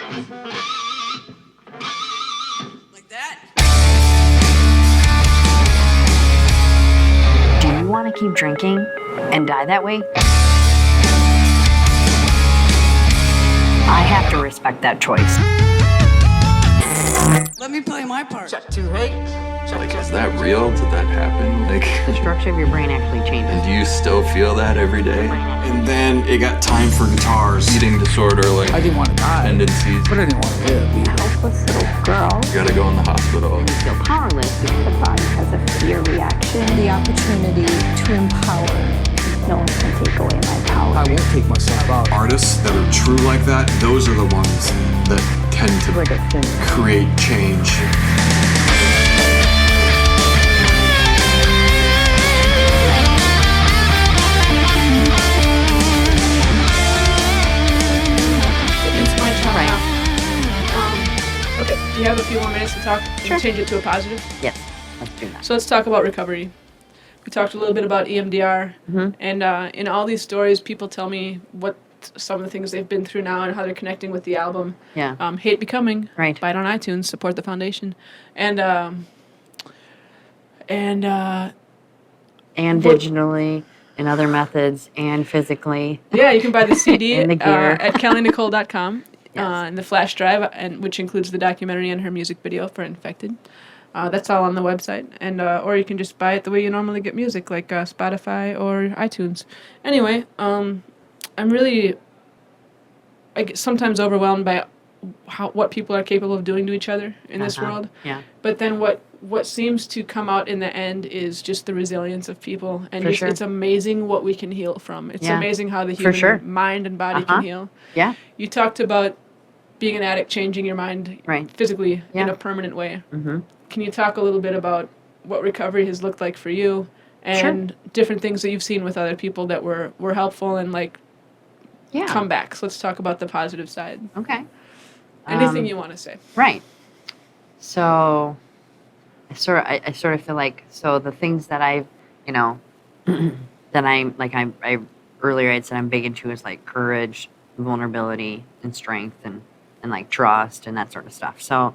Like that. Do you want to keep drinking and die that way? I have to respect that choice. Let me play my part. Check 2, hey. Like, is that real? Did that happen? Like, The structure of your brain actually changes. and do you still feel that every day? And then it got time for guitars. Eating disorder, like I didn't want to die, tendencies. but I didn't want to live either. Helpless little girl. You gotta go in the hospital. You feel powerless. The body has a fear reaction. The opportunity to empower. No one can take away my power. I won't take myself out. Artists that are true like that, those are the ones that tend to create change. It's my turn Right. now. Okay, do you have a few more minutes to talk and change it to a positive? Yes, let's do that. So let's talk about recovery. We talked a little bit about EMDR, and in all these stories, people tell me what some of the things they've been through now and how they're connecting with the album. Yeah. Hate Becoming. Right. Buy it on iTunes. Support the foundation. And And digitally, and other methods, and physically. yeah, you can buy the CD And the gear. at kellynicole.com Yes. and the flash drive, and which includes the documentary and her music video for Infected. That's all on the website, and or you can just buy it the way you normally get music, like Spotify or iTunes. Anyway, I'm really, I get sometimes overwhelmed by what people are capable of doing to each other in this world. Yeah. But then what seems to come out in the end is just the resilience of people, and For sure. it's amazing what we can heal from. It's Yeah. amazing how the For human sure. mind and body can heal. Yeah. You talked about being an addict, changing your mind Right. physically in Yeah. a permanent way. Mm-hmm. Can you talk a little bit about what recovery has looked like for you and different things that you've seen with other people that were helpful and like Yeah. comebacks? Let's talk about the positive side. Okay. Anything you want to say. Right. So, I sort of feel like, so the things that I've, that I'm, like I earlier I'd said I'm big into is like courage, vulnerability, and strength, and like trust and that sort of stuff. So,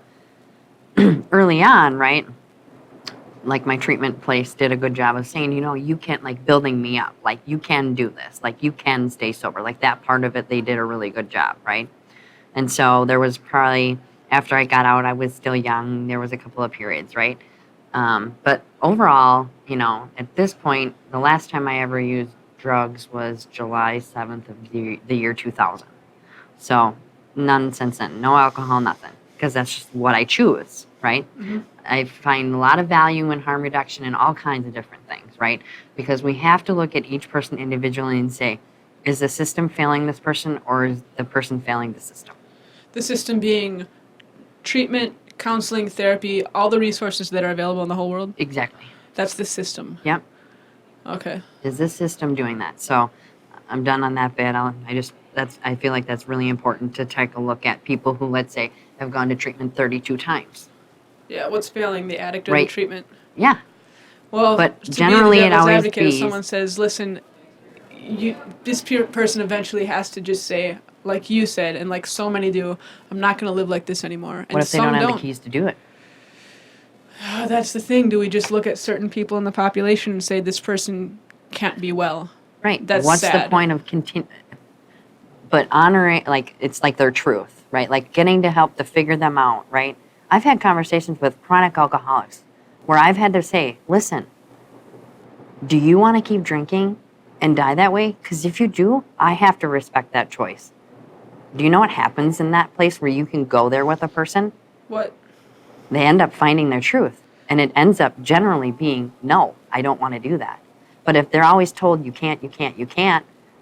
early on, right, like my treatment place did a good job of saying, you can't, like, building me up, like, you can do this, like, you can stay sober, like that part of it, they did a really good job, right? And so there was probably, after I got out, I was still young, there was a couple of periods, right? But overall, at this point, the last time I ever used drugs was July 7th of the year 2000. So none since then, no alcohol, nothing, because that's just what I choose, right? Mm-hmm. I find a lot of value in harm reduction and all kinds of different things, right? Because we have to look at each person individually and say, is the system failing this person, or is the person failing the system? The system being treatment, counseling, therapy, all the resources that are available in the whole world. Exactly. That's the system. Yep. Okay. Is this system doing that? So I'm done on that bit. I feel like that's really important to take a look at people who, let's say, have gone to treatment 32 times. Yeah, what's failing, the addict or Right. the treatment? Yeah. Well, But to generally be the it devil's always advocate, if be- someone says, listen, this person eventually has to just say, like you said, and like so many do, I'm not going to live like this anymore. And What if they some don't have the keys to do it? That's the thing. Do we just look at certain people in the population and say this person can't be well? Right. That's What's the sad. point of But honoring, like, it's like their truth, right? Like getting to help to figure them out, right? I've had conversations with chronic alcoholics where I've had to say, listen, do you want to keep drinking and die that way? Because if you do, I have to respect that choice. Do you know what happens in that place where you can go there with a person? What? They end up finding their truth. And it ends up generally being, no, I don't want to do that. But if they're always told you can't,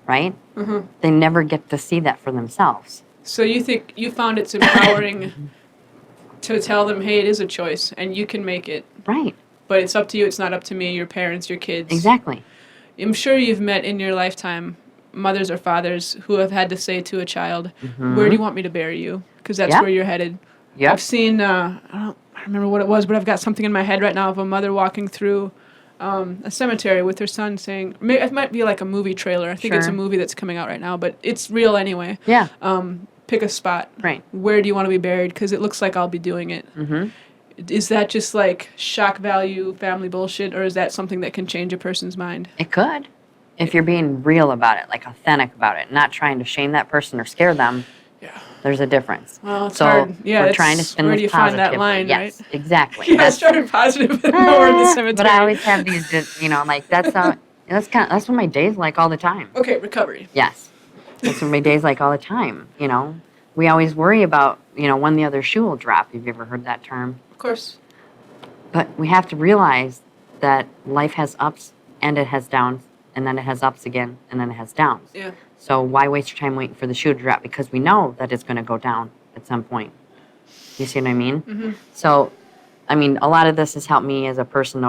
right? Mm-hmm. They never get to see that for themselves. So you think you found it's empowering to tell them, hey, it is a choice and you can make it. Right. But it's up to you. It's not up to me, your parents, your kids. Exactly. I'm sure you've met in your lifetime mothers or fathers who have had to say to a child, where do you want me to bury you? Because that's Yep. where you're headed. Yep. I've seen, I don't remember what it was, but I've got something in my head right now of a mother walking through a cemetery with her son saying, it might be like a movie trailer. I think it's a Sure. movie that's coming out right now, but it's real anyway. Yeah. pick a spot. Right. Where do you want to be buried? Because it looks like I'll be doing it. Mm-hmm. Is that just like shock value family bullshit, or is that something that can change a person's mind? It could. If you're being real about it, like authentic about it, not trying to shame that person or scare them. Yeah. There's a difference. Well, it's so hard. Yeah, we're trying to spin where this do you find that positively. line, yes, right? exactly. Yeah, I started positive and nowhere in the cemetery. But I always have these, like that's what my day's like all the time. Okay, recovery. Yes, that's what my day's like all the time. We always worry about when the other shoe will drop. Have you ever heard that term? Of course. But we have to realize that life has ups and it has downs, and then it has ups again, and then it has downs. Yeah. So why waste your time waiting for the shoe to drop? Because we know that it's going to go down at some point. You see what I mean? Mm-hmm. So, a lot of this has helped me as a person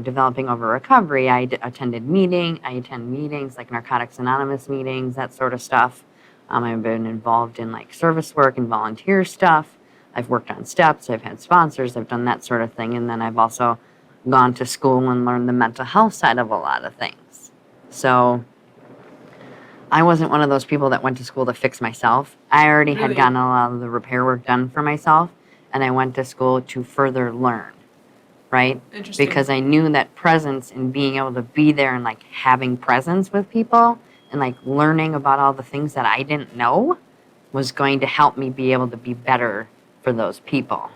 developing over recovery. I attend meetings like Narcotics Anonymous meetings, that sort of stuff. I've been involved in like service work and volunteer stuff. I've worked on steps. I've had sponsors. I've done that sort of thing. And then I've also gone to school and learned the mental health side of a lot of things. So I wasn't one of those people that went to school to fix myself. I already had gotten a lot of the repair work done for myself, and I went to school to further learn, right? Interesting. Because I knew that presence and being able to be there and like having presence with people and like learning about all the things that I didn't know was going to help me be able to be better for those people.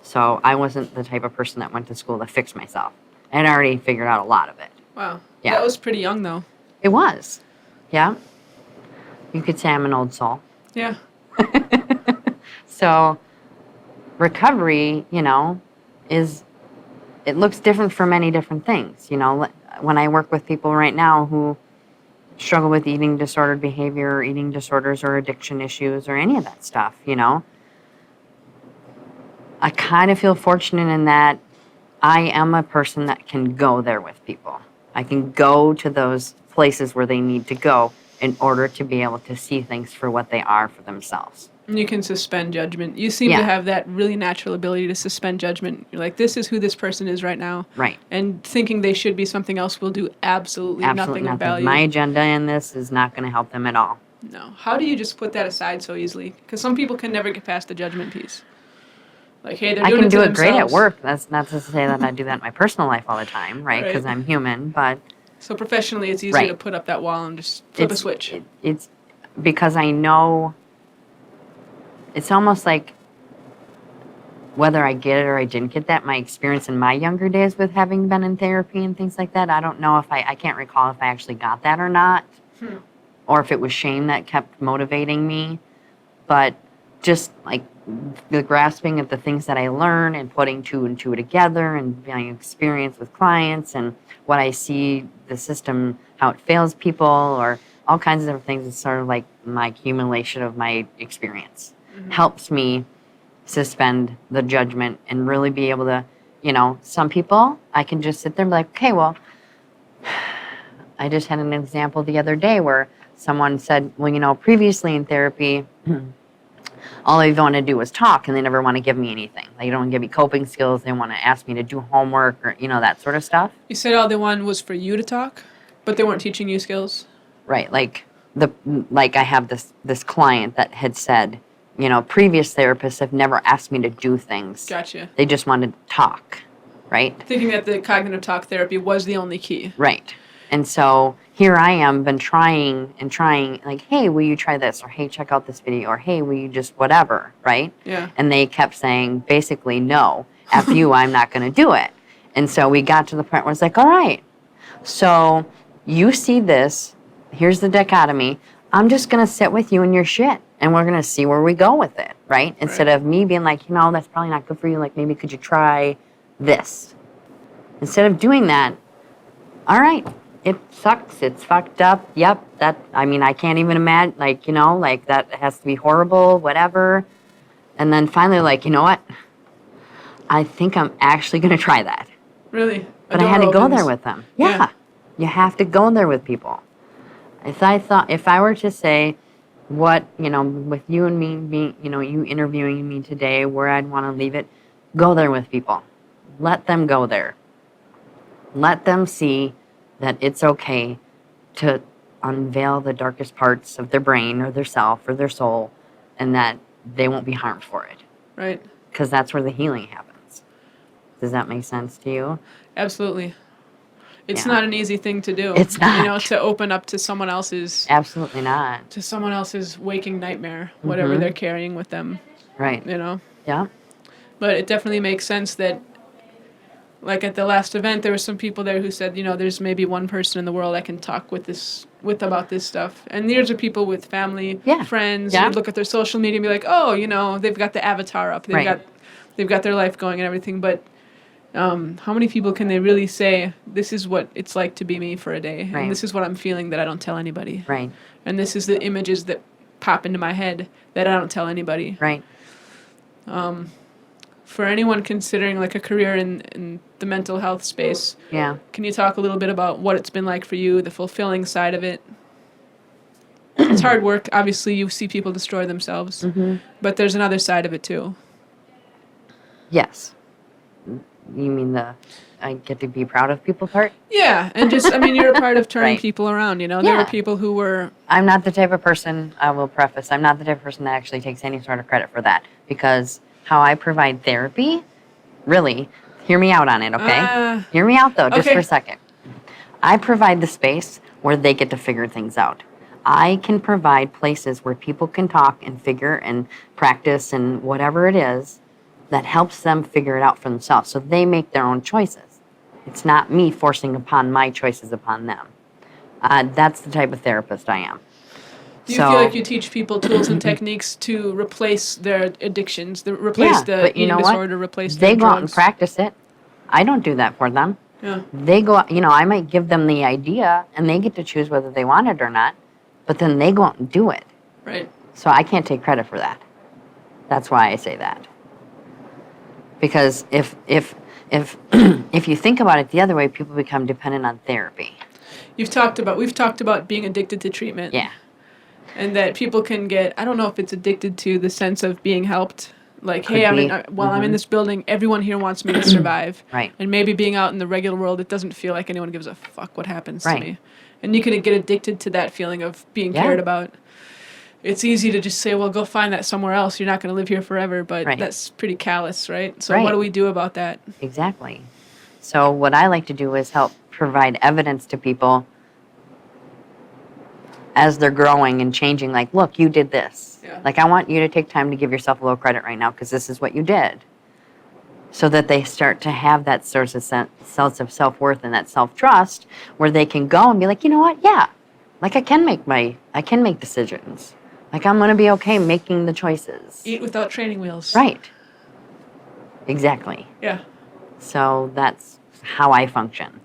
So I wasn't the type of person that went to school to fix myself. I had already figured out a lot of it. Wow. Yeah. That was pretty young, though. It was. Yeah. You could say I'm an old soul. Yeah. So recovery, it looks different for many different things. When I work with people right now who struggle with eating disordered behavior or eating disorders or addiction issues or any of that stuff, I kind of feel fortunate in that I am a person that can go there with people. I can go to those places where they need to go in order to be able to see things for what they are for themselves. And you can suspend judgment. You seem to have that really natural ability to suspend judgment. You're like, this is who this person is right now. Right. And thinking they should be something else will do absolutely nothing of value. My agenda in this is not going to help them at all. No. How do you just put that aside so easily? Because some people can never get past the judgment piece. Like, hey, they're doing it to I can do it themselves. great at work. That's not to say that I do that in my personal life all the time, right? Because I'm human, but... So professionally, it's easy to put up that wall and just flip a switch. It's because I know... It's almost like whether I get it or I didn't get that, my experience in my younger days with having been in therapy and things like that, I don't know if I can't recall if I actually got that or not, or if it was shame that kept motivating me. But just like the grasping of the things that I learn and putting two and two together and being experience with clients and what I see the system, how it fails people or all kinds of different things. It's sort of like my accumulation of my experience. Helps me suspend the judgment and really be able to, some people I can just sit there and be like, okay, well, I just had an example the other day where someone said, well, previously in therapy, all they want to do is talk and they never want to give me anything. They don't give me coping skills. They want to ask me to do homework or, that sort of stuff. You said all they wanted was for you to talk, but they weren't teaching you skills? Right. Like I have this client that had said, previous therapists have never asked me to do things. Gotcha. They just wanted to talk, right? Thinking that the cognitive talk therapy was the only key. Right. And so here I am, been trying, like, hey, will you try this? Or, hey, check out this video. Or, hey, will you just whatever, right? Yeah. And they kept saying, basically, no. F you, I'm not going to do it. And so we got to the point where it's like, all right, so you see this. Here's the dichotomy. I'm just going to sit with you and your shit. And we're going to see where we go with it, right? Instead of me being like, that's probably not good for you. Like, maybe could you try this? Instead of doing that, all right, it sucks. It's fucked up. Yep. I can't even imagine, like that has to be horrible, whatever. And then finally, like, you know what? I think I'm actually going to try that. Really? But I had to go there with them. Yeah. You have to go there with people. If I were to say, what, with you and me being, you interviewing me today, where I'd want to leave it, go there with people. Let them go there. Let them see that it's okay to unveil the darkest parts of their brain or their self or their soul and that they won't be harmed for it. Right. Because that's where the healing happens. Does that make sense to you? Absolutely. It's Yeah. not an easy thing to do. It's not. You know, to open up to someone else's Absolutely not. waking nightmare, whatever they're carrying with them, Right. you know. Yeah. But it definitely makes sense that, like at the last event, there were some people there who said, you know, there's maybe one person in the world I can talk with about this stuff. And these are people with family, friends. Yeah. You look at their social media and be like, oh, you know, they've got the avatar up. They've got their life going and everything. But how many people can they really say, this is what it's like to be me for a day? Right. And this is what I'm feeling that I don't tell anybody. Right. And this is the images that pop into my head that I don't tell anybody. Right. For anyone considering like a career in the mental health space, Yeah. can you talk a little bit about what it's been like for you, the fulfilling side of it? It's hard work. Obviously, you see people destroy themselves, but there's another side of it too. Yes. You mean I get to be proud of people part? Yeah, and just, I mean, you're a part of turning Right. people around, you know? There Yeah. were people who were, I'm not the type of person, I will preface, I'm not the type of person that actually takes any sort of credit for that. Because how I provide therapy, really, hear me out on it, okay? Hear me out though, just okay. for a second. I provide the space where they get to figure things out. I can provide places where people can talk and figure and practice and whatever it is that helps them figure it out for themselves so they make their own choices. It's not me forcing upon my choices upon them. That's the type of therapist I am. do you feel like you teach people tools and techniques to replace their addictions, replace the but you eating know disorder, what? replace They their go out and drugs? practice it. I don't do that for them. Yeah. They go out, I might give them the idea and they get to choose whether they want it or not, but then they go out and do it. Right. So I can't take credit for that. That's why I say that. Because if if you think about it the other way, people become dependent on therapy. We've talked about being addicted to treatment. Yeah. And that people can get, I don't know if it's addicted to the sense of being helped. Like, Could hey, be. I'm in this building, everyone here wants me to survive. Right. And maybe being out in the regular world, it doesn't feel like anyone gives a fuck what happens to Right. me. And you can get addicted to that feeling of being Yeah. cared about. It's easy to just say, well, go find that somewhere else. You're not going to live here forever. But Right. that's pretty callous, right? So Right. what do we do about that? Exactly. So what I like to do is help provide evidence to people as they're growing and changing, like, look, you did this. Yeah. Like, I want you to take time to give yourself a little credit right now because this is what you did. So that they start to have that sense of self-worth and that self-trust where they can go and be like, you know what? Yeah. Like, I can make decisions. Like, I'm going to be okay making the choices. Eat without training wheels. Right. Exactly. Yeah. So that's how I function.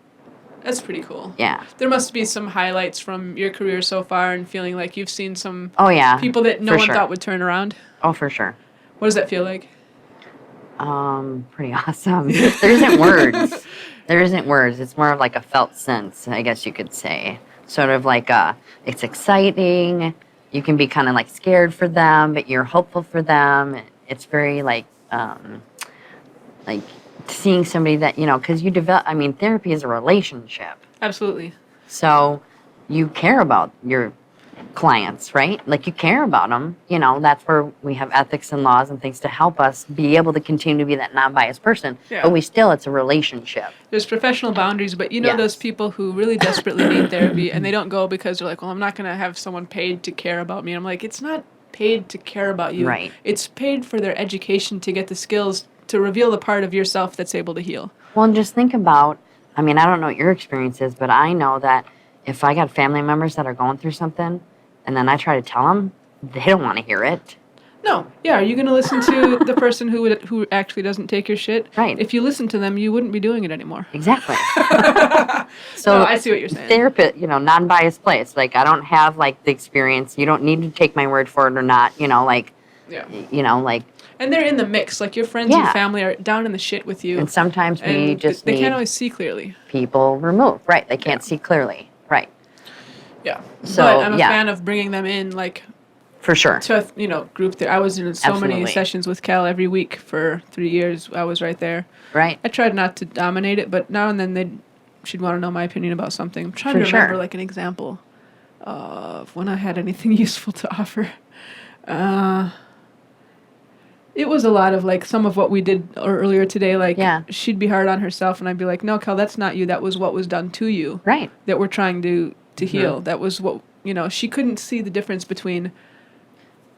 That's pretty cool. Yeah. There must be some highlights from your career so far and feeling like you've seen some Oh, yeah. people that no for one sure. thought would turn around. Oh, for sure. What does that feel like? Pretty awesome. There isn't words. There isn't words. It's more of like a felt sense, I guess you could say. Sort of like it's exciting. You can be kind of like scared for them, but you're hopeful for them. It's very like seeing somebody that, because you develop, therapy is a relationship. Absolutely. So you care about your clients, right? Like you care about them. That's where we have ethics and laws and things to help us be able to continue to be that non-biased person. Yeah. But it's a relationship. There's professional boundaries, but Yes. those people who really desperately need therapy and they don't go because they're like, well, I'm not going to have someone paid to care about me. And I'm like, it's not paid to care about you. Right. It's paid for their education to get the skills to reveal the part of yourself that's able to heal. Well, and just think about, I don't know what your experience is, but I know that if I got family members that are going through something and then I try to tell them, they don't want to hear it. No. Yeah, are you going to listen to the person who actually doesn't take your shit? Right. If you listen to them, you wouldn't be doing it anymore. Exactly. So No, I see what you're saying. Therapist, non-biased place. Like, I don't have, like, the experience. You don't need to take my word for it or not, Yeah. like, And they're in the mix. Like your friends Yeah. and family are down in the shit with you. and sometimes we and just they need can't always see clearly. people removed. Right. They can't see clearly. Right. Yeah. So, but I'm a yeah. fan of bringing them in, like, For sure. to, group there. I was in so many Absolutely. sessions with Cal every week for 3 years. I was right there. Right. I tried not to dominate it, but now and then she'd want to know my opinion about something. I'm trying For to remember, sure. like, an example of when I had anything useful to offer. was a lot of like some of what we did earlier today. Like Yeah. she'd be hard on herself, and I'd be like, "No, Kel, that's not you. That was what was done to you. Right. That we're trying to heal. That was what She couldn't see the difference between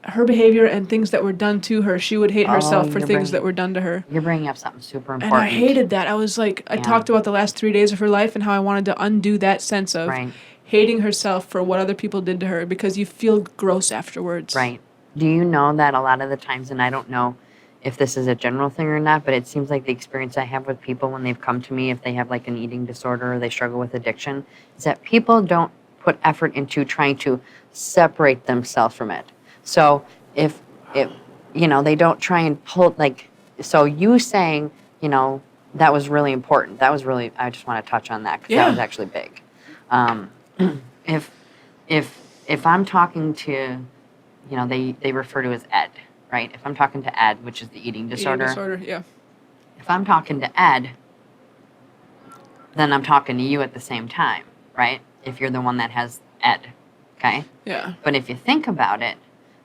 her behavior and things that were done to her. She would hate herself for you're things bringing- that were done to her. You're bringing up something super And important. I hated that. I was like, I Yeah. talked about the last 3 days of her life and how I wanted to undo that sense of Right. hating herself for what other people did to her because you feel gross afterwards. Right. Do you know that a lot of the times, and I don't know if this is a general thing or not, but it seems like the experience I have with people when they've come to me, if they have like an eating disorder or they struggle with addiction, is that people don't put effort into trying to separate themselves from it. So if they don't try and pull, like, so you saying, that was really important. That was really, I just want to touch on that because that was actually big. If I'm talking to, they refer to as Ed, right? If I'm talking to Ed, which is the eating disorder. Eating disorder, yeah. If I'm talking to Ed, then I'm talking to you at the same time, right? If you're the one that has Ed, okay? Yeah. But if you think about it,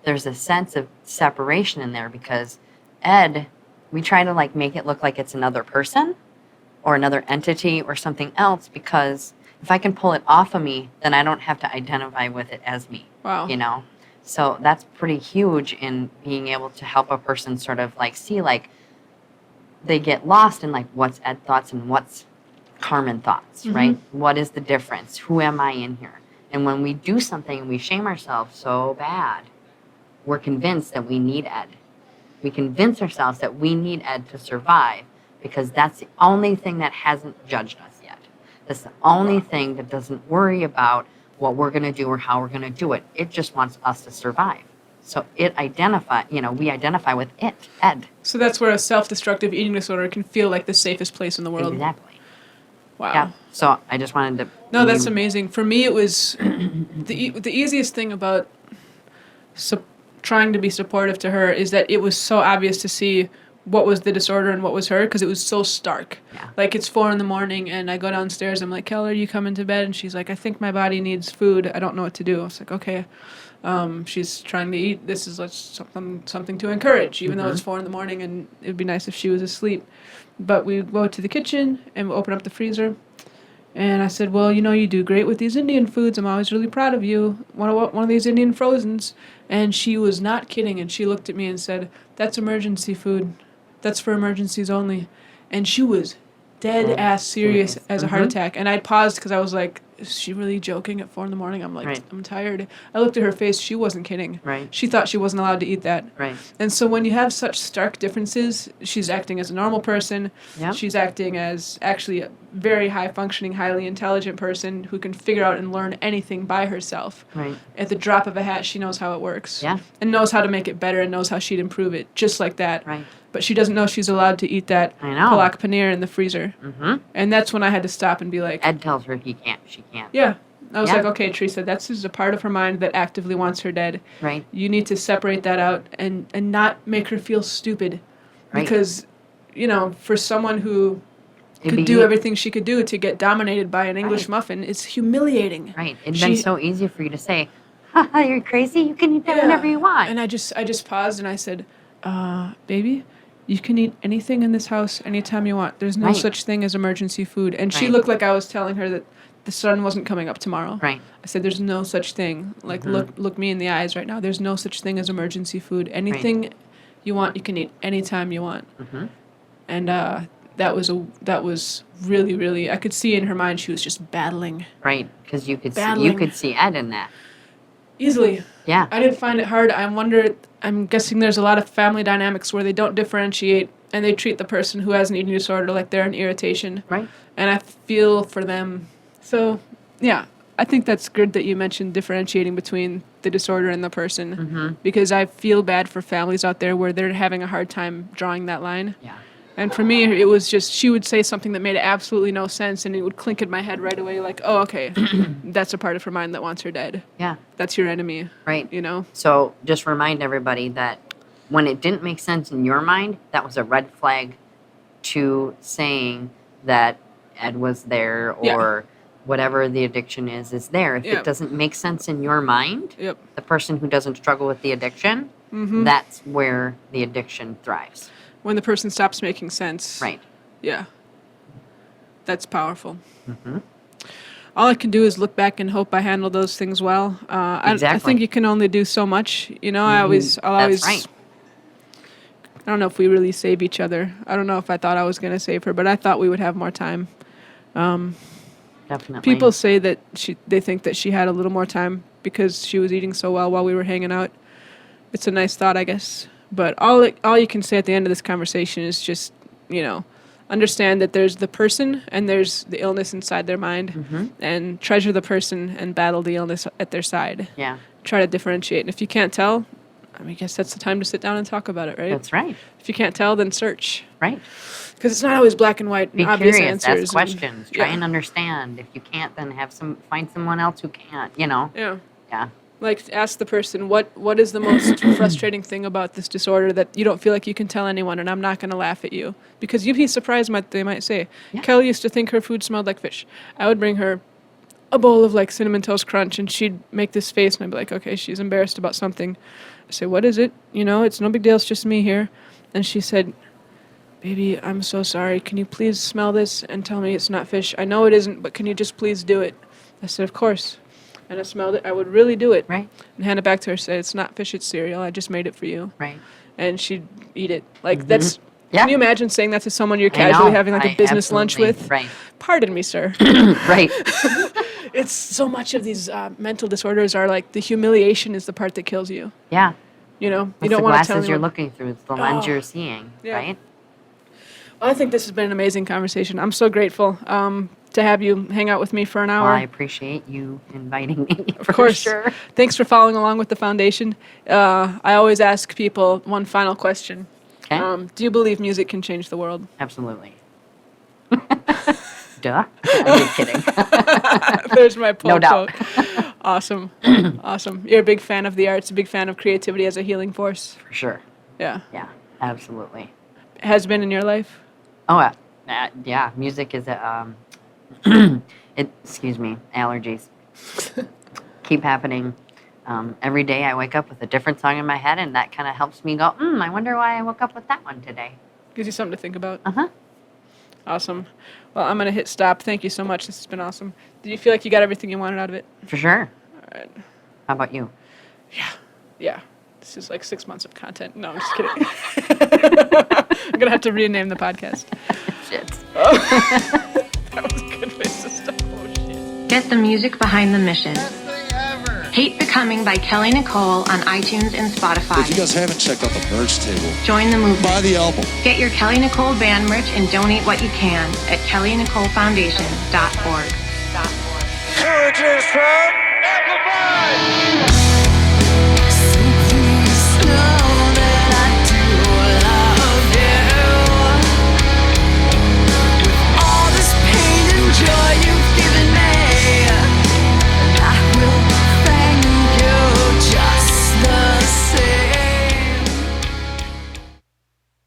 there's a sense of separation in there because Ed, we try to like make it look like it's another person or another entity or something else because if I can pull it off of me, then I don't have to identify with it as me. Wow. So that's pretty huge in being able to help a person sort of like see like they get lost in like what's Ed thoughts and what's Carmen thoughts, right? What is the difference? Who am I in here? And when we do something and we shame ourselves so bad, we're convinced that we need Ed. We convince ourselves that we need Ed to survive because that's the only thing that hasn't judged us yet. That's the only thing that doesn't worry about what we're going to do or how we're going to do it. It just wants us to survive. So we identify with it, Ed. So that's where a self-destructive eating disorder can feel like the safest place in the world. Exactly. Wow. Yeah. So I just wanted to. No, that's amazing. For me, it was the easiest thing about trying to be supportive to her is that it was so obvious to see what was the disorder and what was her because it was so stark. Yeah. Like it's 4 a.m. and I go downstairs. I'm like, Kel, are you coming to bed? And she's like, I think my body needs food. I don't know what to do. I was like, okay. She's trying to eat. This is something to encourage, even though it's 4 a.m. and it would be nice if she was asleep. But we go to the kitchen and we open up the freezer. And I said, well, you do great with these Indian foods. I'm always really proud of you. One of these Indian frozens. And she was not kidding. And she looked at me and said, that's emergency food. That's for emergencies only. And she was dead ass serious as a heart attack. And I paused because I was like, is she really joking at 4 a.m? I'm like, Right. I'm tired. I looked at her face. She wasn't kidding. Right. She thought she wasn't allowed to eat that. Right. And so when you have such stark differences, she's acting as a normal person. Yep. She's acting as actually a very high-functioning, highly intelligent person who can figure out and learn anything by herself. Right. At the drop of a hat, she knows how it works. Yeah. And knows how to make it better and knows how she'd improve it, just like that. Right. But she doesn't know she's allowed to eat that I know. palak paneer in the freezer. Mm-hmm. And that's when I had to stop and be like, Ed tells her he can't. She can't. yeah. I was Yeah. like, okay, Teresa, that's just a part of her mind that actively wants her dead. Right. You need to separate that out and not make her feel stupid. Right. Because, for someone who It'd could be do ea- everything she could do to get dominated by an English Right. muffin, it's humiliating. Right. It'd been so easy for you to say, haha, you're crazy. You can eat that Yeah. whenever you want. And I just paused and I said, baby, you can eat anything in this house anytime you want. There's no Right. such thing as emergency food. And she Right. looked like I was telling her that the sun wasn't coming up tomorrow. Right. I said, there's no such thing. Like, look me in the eyes right now. There's no such thing as emergency food. Anything you want, you can eat anytime you want. Mm-hmm. And that was really, really, I could see in her mind she was just battling Right. Because you could Battling. see Ed in that. easily. Yeah. I didn't find it hard. I'm guessing there's a lot of family dynamics where they don't differentiate and they treat the person who has an eating disorder like they're an irritation. Right. And I feel for them. So, yeah, I think that's good that you mentioned differentiating between the disorder and the person because I feel bad for families out there where they're having a hard time drawing that line. Yeah. And for me, it was just she would say something that made absolutely no sense and it would clink in my head right away like, oh, okay, that's a part of her mind that wants her dead. Yeah. That's your enemy, Right. So, just remind everybody that when it didn't make sense in your mind, that was a red flag to saying that Ed was there or whatever the addiction is there. If Yeah. it doesn't make sense in your mind, yep. the person who doesn't struggle with the addiction, that's where the addiction thrives. When the person stops making sense. Right. Yeah. That's powerful. All I can do is look back and hope I handle those things well. I think you can only do so much. You know, I'll always. That's right. I don't know if we really save each other. I don't know if I thought I was going to save her, but I thought we would have more time. Definitely. People say that they think that she had a little more time because she was eating so well while we were hanging out. It's a nice thought, I guess. But all you can say at the end of this conversation is just, you know, understand that there's the person and there's the illness inside their mind, and treasure the person and battle the illness at their side. Yeah. Try to differentiate. And if you can't tell, I guess that's the time to sit down and talk about it, right? That's right. If you can't tell, then search. Right. Because it's not always black and white and Be obvious curious, answers. ask questions, try and understand. If you can't, then find someone else who can't, you know? Yeah. Yeah. Like, ask the person, what is the most frustrating thing about this disorder that you don't feel like you can tell anyone, and I'm not going to laugh at you? Because you'd be surprised what they might say. Yeah. Kelly used to think her food smelled like fish. I would bring her a bowl of, like, Cinnamon Toast Crunch, and she'd make this face, and I'd be like, okay, she's embarrassed about something. I say, what is it? You know, it's no big deal, it's just me here. And she said, baby, I'm so sorry. Can you please smell this and tell me it's not fish? I know it isn't, but can you just please do it? I said, of course. And I smelled it. I would really do it. Right. And hand it back to her, say, it's not fish, it's cereal. I just made it for you. Right. And she'd eat it. Like, that's... Yeah. Can you imagine saying that to someone you're I know. casually having, like, a business lunch Absolutely. with? Right. Pardon me, sir. Right. It's so much of these mental disorders are, like, the humiliation is the part that kills you. Yeah. You know? You It's don't the want to tell glasses you're anyone. looking through. It's the lens Oh. you're seeing, Yeah. right? Well, I think this has been an amazing conversation. I'm so grateful to have you hang out with me for an hour. Well, I appreciate you inviting me. Of course. Sure. Thanks for following along with the foundation. I always ask people one final question. Okay. Do you believe music can change the world? Absolutely. Duh. I'm just kidding. There's my poll No doubt. quote. Awesome. Awesome. You're a big fan of the arts, a big fan of creativity as a healing force. For sure. Yeah. Yeah. Absolutely. Has been in your life? Oh, yeah. Music is excuse me, allergies keep happening. Every day I wake up with a different song in my head, and that kind of helps me go, I wonder why I woke up with that one today. Gives you something to think about. Uh-huh. Awesome. Well, I'm going to hit stop. Thank you so much. This has been awesome. Did you feel like you got everything you wanted out of it? For sure. All right. How about you? Yeah. This is like 6 months of content. No, I'm just kidding. I'm going to have to rename the podcast. Shit. That was a good place to stop. Oh, shit. Get the music behind the mission. Hate Becoming by Kelly Nicole on iTunes and Spotify. If you guys haven't checked out the merch table, Join the movement. buy the album. Get your Kelly Nicole band merch and donate what you can at kellynicolefoundation.org. Amplify!